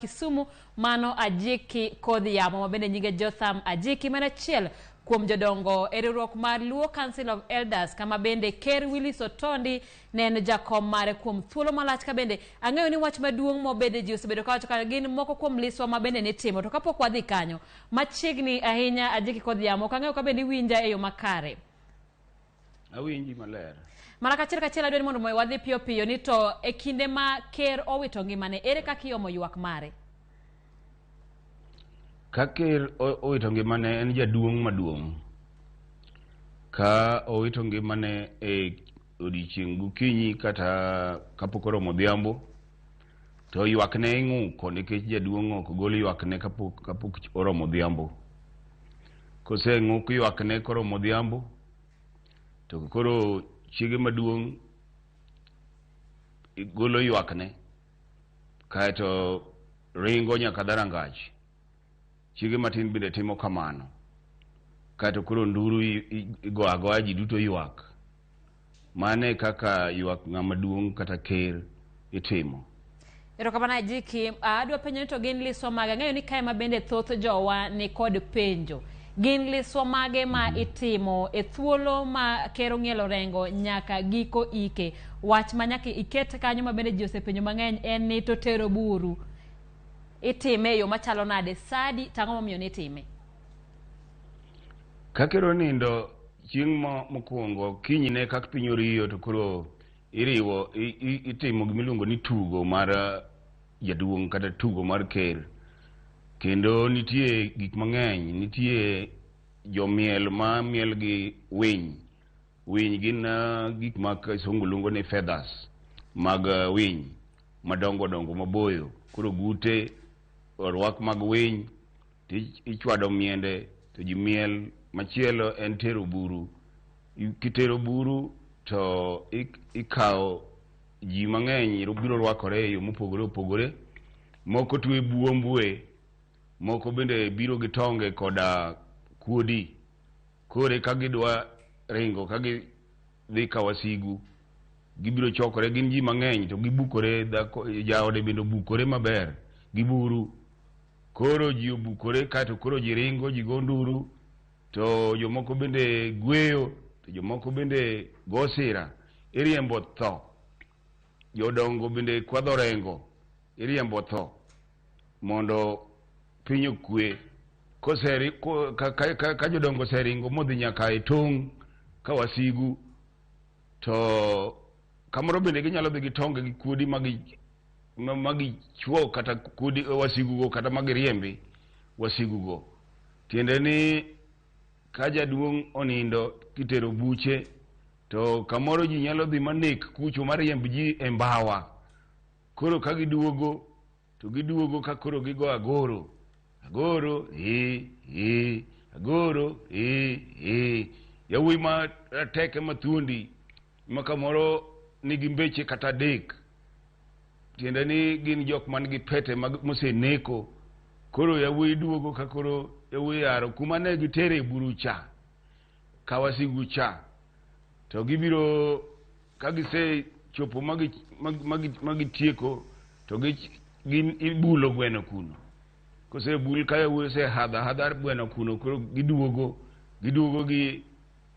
Kisumu mano Ajiki kodhi yamo mabende nyinge Jotham Ajiki mana chiel kuom jodongo Riwruog mar Luo Council of Elders kama bende Ker Willis Otondi nen jakom mare kuom thuolo malach ka bende ang'eyo ni wach maduong' mobede ji osebedo ka wacho ka gin moko kuom liswa mabende nitimo to kapok wadhi kanyo machiegni ahinya Ajiki kodhi yamo kang'eyo ka bende winja e yo makare. Awinji maler. Mana kachiel adwani mondo wadhi piyo piyo ni to e kinde ma ker owito ngimane ere kaka iomo ywak mare? Ka ker owito ngimane en jaduong' maduong'. Ka owito ngimane e odiochieng' gokinyi kata kapok oromo odhiambo to ywakne ing'uko nikech jaduong' ok gol ywakne kapok oromo odhiambo. Koseng'uk ywakne koromo odhiambo to koro chiege maduong' golo ywakne kaeto ringo nyaka dharangach. Chiege matin bende timo kamano. Kaeto koro nduru igo agoya ji duto ywak. Mane kaka ywak ng'ama duong' kata ker itimo. Erokamano Ajiki, adwa penjo ni to gin liswa mage ng'eyo ni kae mabende thoth jowa ni kod penjo. Gin liswa mage ma itimo e thuolo ma ker ong'ielo rengo nyaka giko ike. Wach ma nyaka iket kanyo mabende ji osepenjo mang'eny en ni to tero buru itime yo machalo nade sadi tang'o momiyo nitime? Ka ker onindo chieng' mokwongo kinyne kaka piny oriyo to koro itimo gimiluongo ni tugo mar jaduong' kata tugo mar ker. Kendo nitie gik mang'eny, nitie jomiel ma miel gi winy. Winy gin gik ma kisungu luongo ni feathers mag winy madongo dongo maboyo. Koro gute orwak mag winy ichwado miende to ji miel. Machielo en tero buru. Kitero buru to ikawo ji mang'eny biro rwakore e yo mopogore opogore. Moko twe buombwe. Moko bende biro gi tonge koda kuodi. Kore ka gidwa ringo ka gidhi kawasigu gibiro chokore gin ji mang'eny to gibukore jaode bende bukore maber giburu. Koro ji obukore kato koro ji ringo ji go nduru to jomoko bende gweyo to jomoko bende go sira iriembo tho. Jodongo bende kwadho rengo iriembo tho mondo piny okwe. Ka jodongo oseringo modhi nyaka e tong' kawasigu to kamoro bende ginyalo dhi gi tonge gi kuodi magi chwo kata kuodi wasigugo kata magi riembi wasigugo. Tiende ni ka jaduong' onindo kitero buche to kamoro ji nyalo dhi manek kucho mariemb ji e mbawa. Koro ka giduogo to giduogo ka koro gigo agoro. Agoro, agoro, yawuoyi ma teke mathuondi ma kamoro nigi mbeche kata adek. Tiende ni gin jok man gi pete moseneko. Koro yawuoyi duogo ka koro yawuoyi aro kuma ne gitere buru cha kawasigu cha to gibiro ka gise chopo magitieko to gin ibulo gweno kuno. Kose bul ka yawuoyi se hadha gweno kuno koro giduogo gi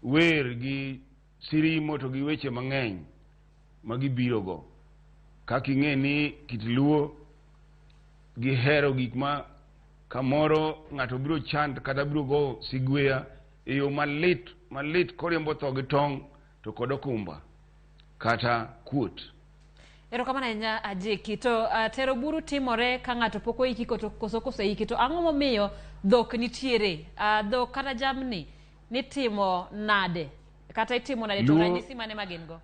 wer gi sirimo to gi weche mang'eny magibirogo. Kaka ing'e ni kit Luo gihero gik ma kamoro ng'ato biro chand kata biro go sigweya e yo malit koriembo tho gi tong' to kod okumba kata kuot. Erokamano ahinya Ajiki, to tero buru timore ka ng'ato pok oiki koso koseiki to ang'o momiyo dhok nitiere? Dhok kata jamni nitimo nade kata itimo nade to ranyisi mane magin go?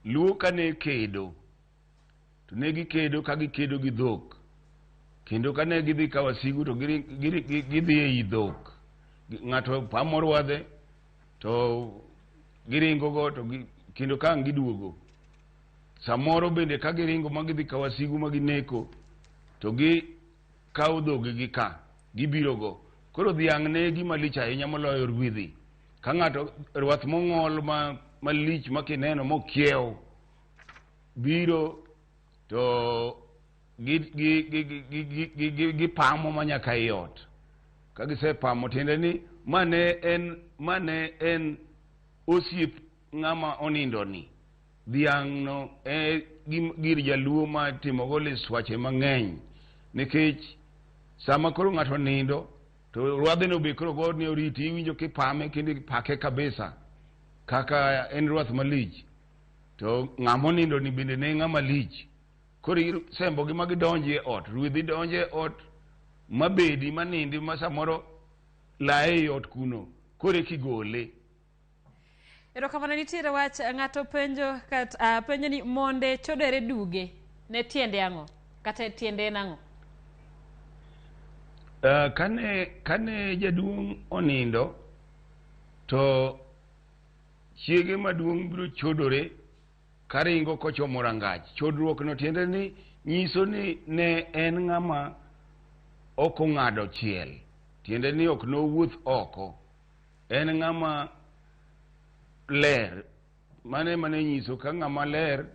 Luo kane kedo to ne gikedo ka gikedo gi dhok. Kendo kane gidhi kawasigu to gidhi ei dhok. Ng'ato pamor wadhe to giringo go to kendo ka giduogo. Samoro bende ka giringo magidhi kawasigu magineko to gikawo dhoge gi ka gibiro go. Koro dhiang' ne gima lich ahinya moloyo rwidhi. Ka ng'ato rwath mong'ol malich makineno mokiew biro to gipamo manyaka iot. Ka gisepamo tiende ni mane en osiep ng'ama onindo ni. Dhiang' no gir jaluo ma timogo liswache mang'eny, nikech sama koro ng'ato nindo to rwadheno be koro god ne oriti, iwinjo kipame kendo ipake kabisa kaka en rwath malich, to ng'ama onindo ni bende ne ng'ama lich. Koro sembogi ma gidonje e ot, ruedhi donje e ot, mabedi manindi ma samoro lae e ot kuno, koro kigole. Erokamano. Nitiere wach ng'ato penjo penjo ni monde chodore duge ne tiende ang'o kata tiende en ang'o? Kane jaduong' onindo to chiege maduong' biro chodore karingo kochomo rangach. Chodruok no tiende ni nyiso ni ne en ng'ama ok ong'ado chiel, tiende ni ok nowuoth oko, en ng'ama ler. Mane nyiso ka ng'ama ler,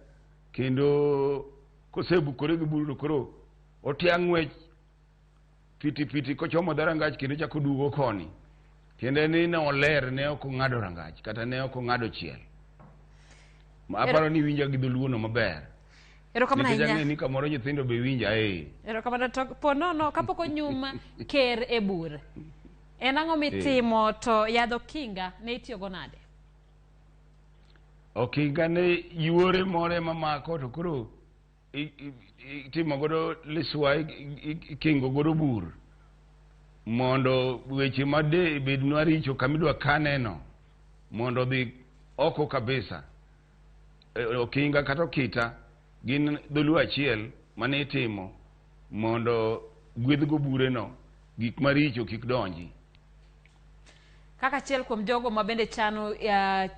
kendo kosebukore gi buru koro otiang' ng'wech piti kochomo dharangach kendo chako duogo koni, tiende ni ne oler, ne ok ong'ado rangach kata ne ok ong'ado chiel. Aparo ni winja gi dholuono maber. Erokamano ahinya. Ni kamoro nyithindo be winja Erokamano. To ponono kapok onyum ker e bur, en ang'o mitimo to yadho kinga ne itiyogo nade? Okinga ne yuore more mamako to koro itimo godo liswa, ikingo godo bur mondo weche made bednwa richo kamidwa kaneno mondo dhi oko kabisa. Okinga kata okita gin dholuo achiel mane itimo mondo gwedhgo bureno, gik maricho kik donji. Kaka achiel kuom jogo ma bende chano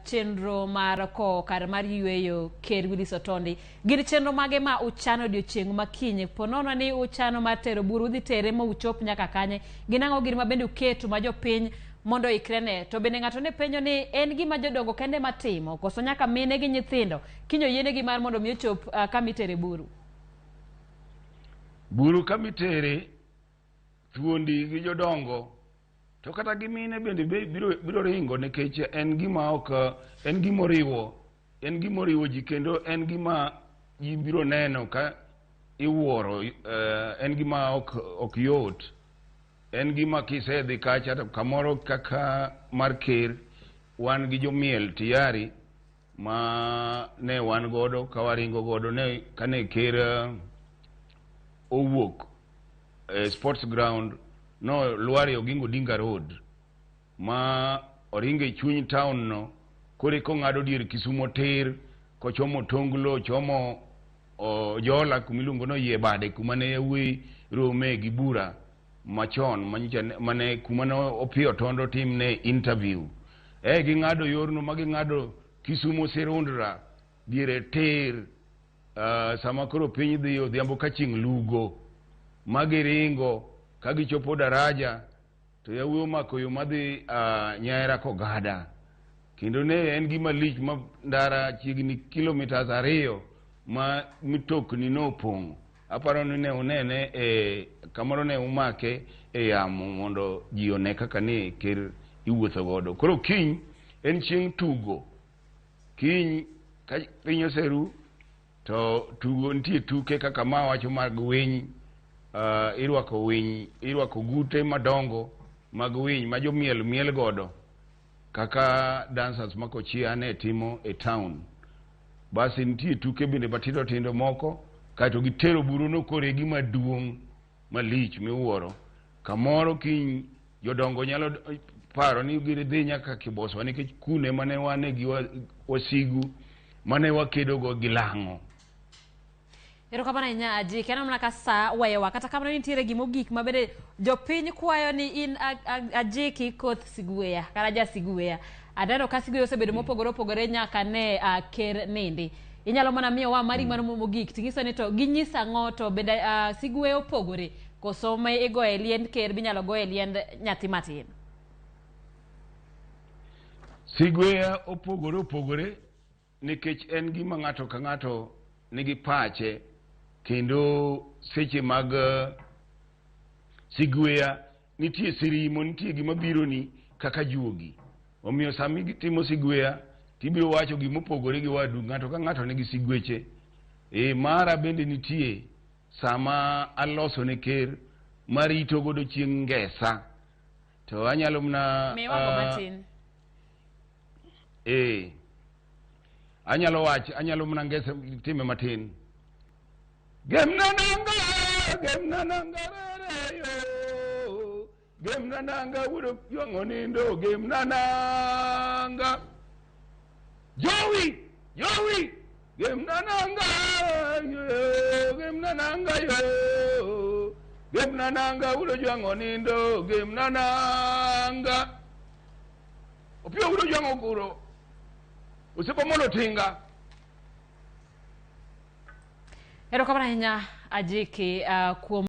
chenro mar kowo kar mar yweyo ker Willis Otondi, gin chenro mage ma uchano odiochieng' makinye? Ponono ni uchano mar tero buru, udhi tere ma uchop nyaka kanye? Gin ang'o gin ma bende uketo ma jopiny mondo ikrene? To bende ng'ato ne penjo ni en gima jodongo kende matimo koso nyaka mine gi nyithindo kinyo yienegi mar mondo mi ochop kamitere buru? Buru kamitere thuondi gi jodongo to kata gi mine bende biro ringo, nikech en gima ok en gimoriwo ji, kendo en gima ji biro neno ka iwuoro. En gima ok yot, en gima kisedhi kacha to kamoro kaka mar ker wan gi jomiel tiyari ma ne wan godo ka waringo godo ne kane ker owuok sports ground no Lwari Oginga Odinga Road ma oringe chuny town no, kore ko ng'ado dier Kisumo tir kochomo Tonglo, chomo Jola kumiluongo no yie bade kumane yawuoyi rome gi bura machon mane kumane Opiyo Otondo timne interview. Ging'ado yorno ma ging'ado Kisumo Sirundra diere tir sama koro piny dhi odhiambo ka chieng' lugo, ma giringo ka gichopo daraja to yawuoyi omako yo madhi Nyahera Kogada, kendo ne en gima lich ma ndara chiegni kilomitas 2 ma mitokni nopong'o. Aparo ni ne unene kamoro ne umake e yamo mondo ji one kaka ne ker iwuotho godo. Koro kiny en chieng' tugo, kiny ka piny oseru to tugo nitie tuke kaka ma wacho mag winy. Irwako gute madongo mag winy ma jomiel miel godo kaka dancers ma Kochia ne timo e town. Basi nitie tuke bende matindo tindo moko, kaeto gitero buru no kore gima duong' malich miwuoro. Kamoro kiny jodongo nyalo paro ni gidhi nyaka Kiboswa, nikech kune mane wane gi wasigu mane wakedo go gi lang'o. Erokamano ahinya Ajiki. Aneno mana ka sa weyowa, kata kamano nitiere gimogik ma bende jopiny kwayo ni in Ajiki koth Sigueya kata ja Sigueya. Adeno ka Sigueya osebedo mopogore opogore nyaka ne ker nindi. Inyalo mana miyowa mari mano mogik ting'iso ni to ginyisa ang'o, to bende Sigueya opogore koso ma igoye liend ker binyalo goye liend nyathi matin? Sigueya opogore nikech en gima ng'ato ka ng'ato nigi pache, kendo seche mag sigweya nitie sirimo, nitie gima biro ni kaka juogi. Omiyo sami timo sigweya tibiro wacho gima opogore gi wadu, ng'ato ka ng'ato nigi sigweche. Mara bende nitie sama aloso ne ker marito godo chieng' ngesa, to anyalo mna anyalo mna ngesa time matin. Gemna nanga yo, gemna nanga wudo yongo nindo, gemna nanga Jowi, gemna nanga yo, gemna nanga wudo yongo nindo, gemna nanga opio wudo yongo kuro, usipo mono tinga. Erokamano ahinya Ajiki kuom